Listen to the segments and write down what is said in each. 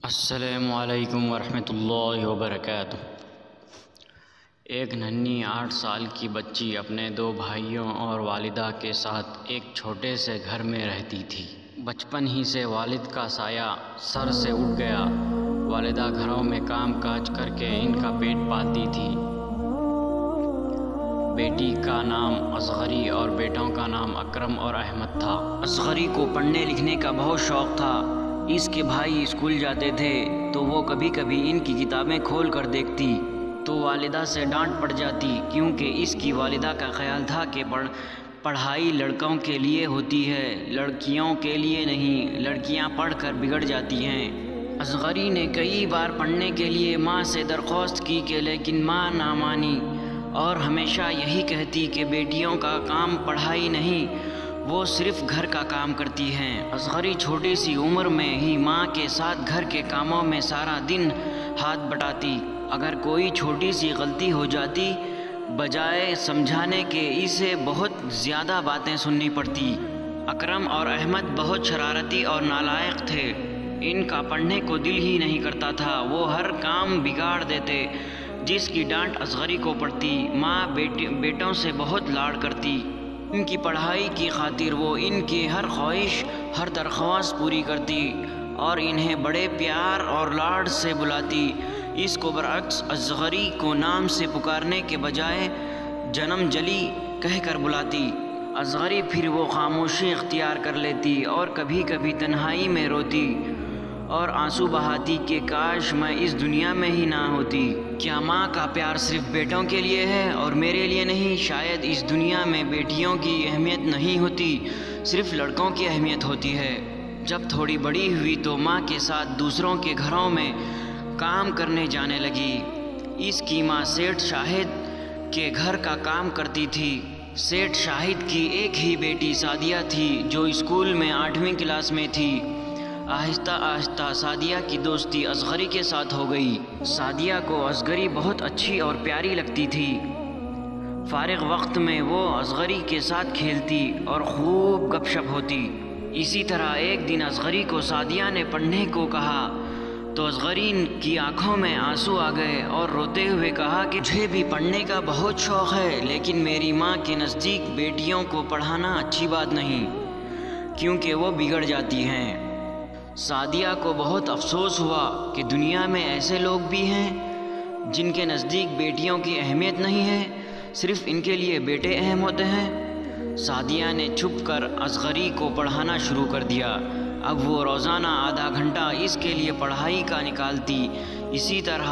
السلام علیکم ورحمۃ اللہ وبرکاتہ۔ ایک ننھی 8 سال کی بچی اپنے 2 بھائیوں اور والدہ کے ساتھ ایک چھوٹے سے گھر میں رہتی تھی۔ بچپن ہی سے والد کا سایہ سر سے اٹھ گیا۔ والدہ گھروں میں کام کاج کر کے ان کا پیٹ پالتی تھی۔ بیٹی کا نام اصغری اور بیٹوں کا نام اکرم اور احمد تھا۔ اصغری کو پڑھنے لکھنے کا بہت شوق تھا۔ اس کے بھائی اسکول جاتے تھے تو وہ کبھی کبھی ان کی کتابیں کھول کر دیکھتی تو والدہ سے ڈانٹ پڑ جاتی، کیونکہ اس کی والدہ کا خیال تھا کہ پڑھائی لڑکوں کے لیے ہوتی ہے، لڑکیوں کے لیے نہیں، لڑکیاں پڑھ کر بگڑ جاتی ہیں۔ اصغری نے کئی بار پڑھنے کے لیے ماں سے درخواست کی کہ لیکن ماں نہ مانی اور ہمیشہ یہی کہتی کہ بیٹیوں کا کام پڑھائی نہیں، وہ صرف گھر کا کام کرتی ہیں۔ اصغری چھوٹی سی عمر میں ہی ماں کے ساتھ گھر کے کاموں میں سارا دن ہاتھ بٹاتی۔ اگر کوئی چھوٹی سی غلطی ہو جاتی، بجائے سمجھانے کے اسے بہت زیادہ باتیں سننی پڑتی۔ اکرم اور احمد بہت شرارتی اور نالائق تھے۔ ان کا پڑھنے کو دل ہی نہیں کرتا تھا، وہ ہر کام بگاڑ دیتے جس کی ڈانٹ اصغری کو پڑتی۔ ماں بیٹوں سے بہت لاڑ کرتی۔ ان کی پڑھائی کی خاطر وہ ان کی ہر خواہش، ہر درخواست پوری کرتی اور انہیں بڑے پیار اور لاڈ سے بلاتی۔ اس کو برعکس اصغری کو نام سے پکارنے کے بجائے جنم جلی کہہ کر بلاتی۔ اصغری پھر وہ خاموشی اختیار کر لیتی اور کبھی کبھی تنہائی میں روتی اور آنسو بہاتی کہ کاش میں اس دنیا میں ہی نہ ہوتی۔ کیا ماں کا پیار صرف بیٹوں کے لیے ہے اور میرے لیے نہیں؟ شاید اس دنیا میں بیٹیوں کی اہمیت نہیں ہوتی، صرف لڑکوں کی اہمیت ہوتی ہے۔ جب تھوڑی بڑی ہوئی تو ماں کے ساتھ دوسروں کے گھروں میں کام کرنے جانے لگی۔ اس کی ماں سیٹھ شاہد کے گھر کا کام کرتی تھی۔ سیٹھ شاہد کی ایک ہی بیٹی سعدیہ تھی جو اسکول میں 8ویں کلاس میں تھی۔ آہستہ آہستہ سعدیہ کی دوستی اصغری کے ساتھ ہو گئی۔ سعدیہ کو اصغری بہت اچھی اور پیاری لگتی تھی۔ فارغ وقت میں وہ اصغری کے ساتھ کھیلتی اور خوب گپ شپ ہوتی۔ اسی طرح ایک دن اصغری کو سعدیہ نے پڑھنے کو کہا تو اصغری کی آنکھوں میں آنسو آ گئے اور روتے ہوئے کہا کہ مجھے بھی پڑھنے کا بہت شوق ہے، لیکن میری ماں کے نزدیک بیٹیوں کو پڑھانا اچھی بات نہیں کیونکہ وہ بگڑ جاتی ہیں۔ سعدیہ کو بہت افسوس ہوا کہ دنیا میں ایسے لوگ بھی ہیں جن کے نزدیک بیٹیوں کی اہمیت نہیں ہے، صرف ان کے لیے بیٹے اہم ہوتے ہیں۔ سعدیہ نے چھپ کر اصغری کو پڑھانا شروع کر دیا۔ اب وہ روزانہ آدھا گھنٹہ اس کے لیے پڑھائی کا نکالتی۔ اسی طرح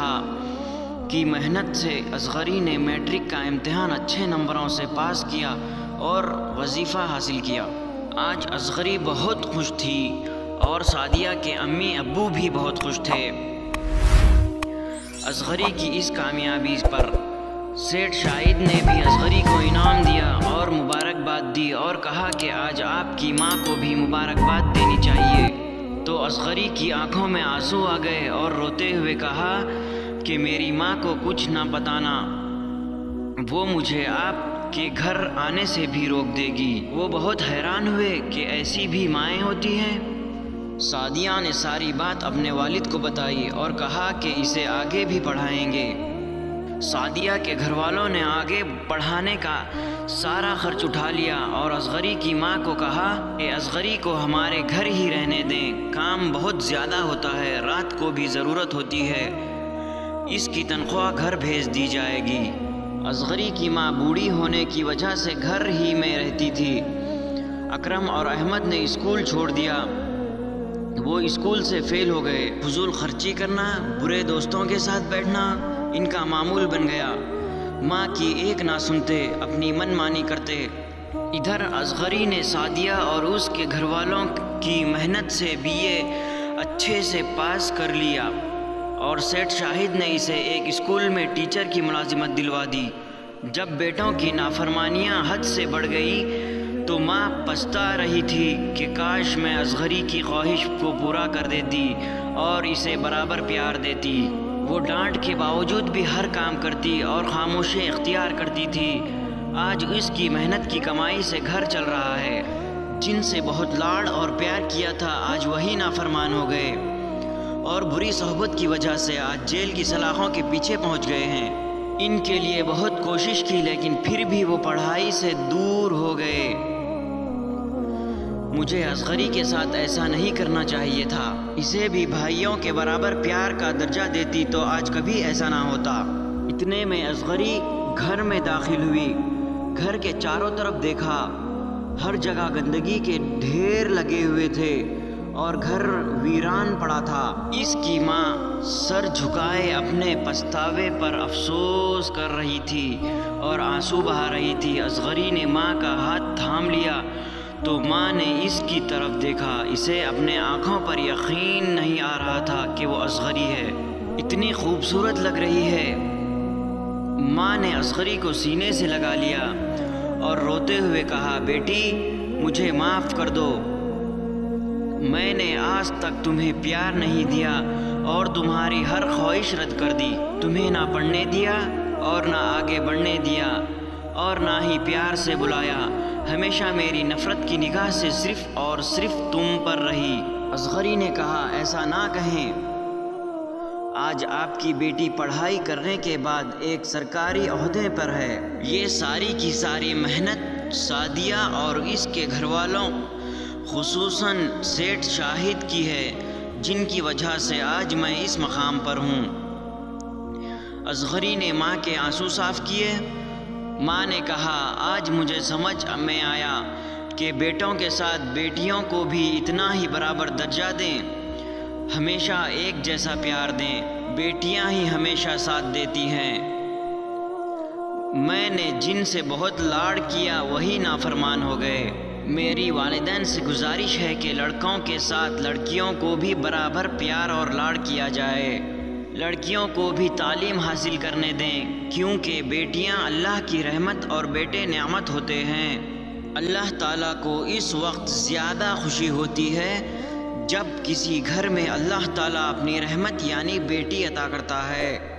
کی محنت سے اصغری نے میٹرک کا امتحان اچھے نمبروں سے پاس کیا اور وظیفہ حاصل کیا۔ آج اصغری بہت خوش تھی اور سعدیہ کے امی ابو بھی بہت خوش تھے۔ اصغری کی اس کامیابی پر سیٹھ شاہد نے بھی اصغری کو انعام دیا اور مبارکباد دی اور کہا کہ آج آپ کی ماں کو بھی مبارکباد دینی چاہیے۔ تو اصغری کی آنکھوں میں آنسو آ گئے اور روتے ہوئے کہا کہ میری ماں کو کچھ نہ بتانا، وہ مجھے آپ کے گھر آنے سے بھی روک دے گی۔ وہ بہت حیران ہوئے کہ ایسی بھی مائیں ہوتی ہیں۔ سعدیہ نے ساری بات اپنے والد کو بتائی اور کہا کہ اسے آگے بھی پڑھائیں گے۔ سعدیہ کے گھر والوں نے آگے پڑھانے کا سارا خرچ اٹھا لیا اور اصغری کی ماں کو کہا کہ اصغری کو ہمارے گھر ہی رہنے دیں، کام بہت زیادہ ہوتا ہے، رات کو بھی ضرورت ہوتی ہے، اس کی تنخواہ گھر بھیج دی جائے گی۔ اصغری کی ماں بوڑھی ہونے کی وجہ سے گھر ہی میں رہتی تھی۔ اکرم اور احمد نے اسکول چھوڑ دیا، وہ اسکول سے فیل ہو گئے۔ فضول خرچی کرنا، برے دوستوں کے ساتھ بیٹھنا ان کا معمول بن گیا۔ ماں کی ایک نہ سنتے، اپنی من مانی کرتے۔ ادھر اصغری نے سعدیہ اور اس کے گھر والوں کی محنت سے BA اچھے سے پاس کر لیا اور سیٹھ شاہد نے اسے ایک اسکول میں ٹیچر کی ملازمت دلوا دی۔ جب بیٹوں کی نافرمانیاں حد سے بڑھ گئی تو ماں پچھتا رہی تھی کہ کاش میں اصغری کی خواہش کو پورا کر دیتی اور اسے برابر پیار دیتی۔ وہ ڈانٹ کے باوجود بھی ہر کام کرتی اور خاموشی اختیار کرتی تھی۔ آج اس کی محنت کی کمائی سے گھر چل رہا ہے۔ جن سے بہت لاڑ اور پیار کیا تھا آج وہی نافرمان ہو گئے اور بری صحبت کی وجہ سے آج جیل کی سلاخوں کے پیچھے پہنچ گئے ہیں۔ ان کے لیے بہت کوشش کی لیکن پھر بھی وہ پڑھائی سے دور ہو گئے۔ مجھے اصغری کے ساتھ ایسا نہیں کرنا چاہیے تھا، اسے بھی بھائیوں کے برابر پیار کا درجہ دیتی تو آج کبھی ایسا نہ ہوتا۔ اتنے میں اصغری گھر میں داخل ہوئی۔ گھر کے چاروں طرف دیکھا، ہر جگہ گندگی کے ڈھیر لگے ہوئے تھے اور گھر ویران پڑا تھا۔ اس کی ماں سر جھکائے اپنے پچھتاوے پر افسوس کر رہی تھی اور آنسو بہا رہی تھی۔ اصغری نے ماں کا ہاتھ تھام لیا تو ماں نے اس کی طرف دیکھا۔ اسے اپنے آنکھوں پر یقین نہیں آ رہا تھا کہ وہ اصغری ہے، اتنی خوبصورت لگ رہی ہے۔ ماں نے اصغری کو سینے سے لگا لیا اور روتے ہوئے کہا، بیٹی مجھے معاف کر دو، میں نے آج تک تمہیں پیار نہیں دیا اور تمہاری ہر خواہش رد کر دی، تمہیں نہ پڑھنے دیا اور نہ آگے بڑھنے دیا اور نہ ہی پیار سے بلایا، ہمیشہ میری نفرت کی نگاہ سے صرف اور صرف تم پر رہی۔ اصغری نے کہا، ایسا نہ کہیں، آج آپ کی بیٹی پڑھائی کرنے کے بعد ایک سرکاری عہدے پر ہے۔ یہ ساری کی ساری محنت سعدیہ اور اس کے گھر والوں خصوصاً سیٹھ شاہد کی ہے، جن کی وجہ سے آج میں اس مقام پر ہوں۔ اصغری نے ماں کے آنسو صاف کیے۔ ماں نے کہا، آج مجھے سمجھ میں آیا کہ بیٹوں کے ساتھ بیٹیوں کو بھی اتنا ہی برابر درجہ دیں، ہمیشہ ایک جیسا پیار دیں، بیٹیاں ہی ہمیشہ ساتھ دیتی ہیں۔ میں نے جن سے بہت لاڈ کیا وہی نافرمان ہو گئے۔ میری والدین سے گزارش ہے کہ لڑکوں کے ساتھ لڑکیوں کو بھی برابر پیار اور لاڈ کیا جائے، لڑکیوں کو بھی تعلیم حاصل کرنے دیں، کیونکہ بیٹیاں اللہ کی رحمت اور بیٹے نعمت ہوتے ہیں۔ اللہ تعالیٰ کو اس وقت زیادہ خوشی ہوتی ہے جب کسی گھر میں اللہ تعالیٰ اپنی رحمت یعنی بیٹی عطا کرتا ہے۔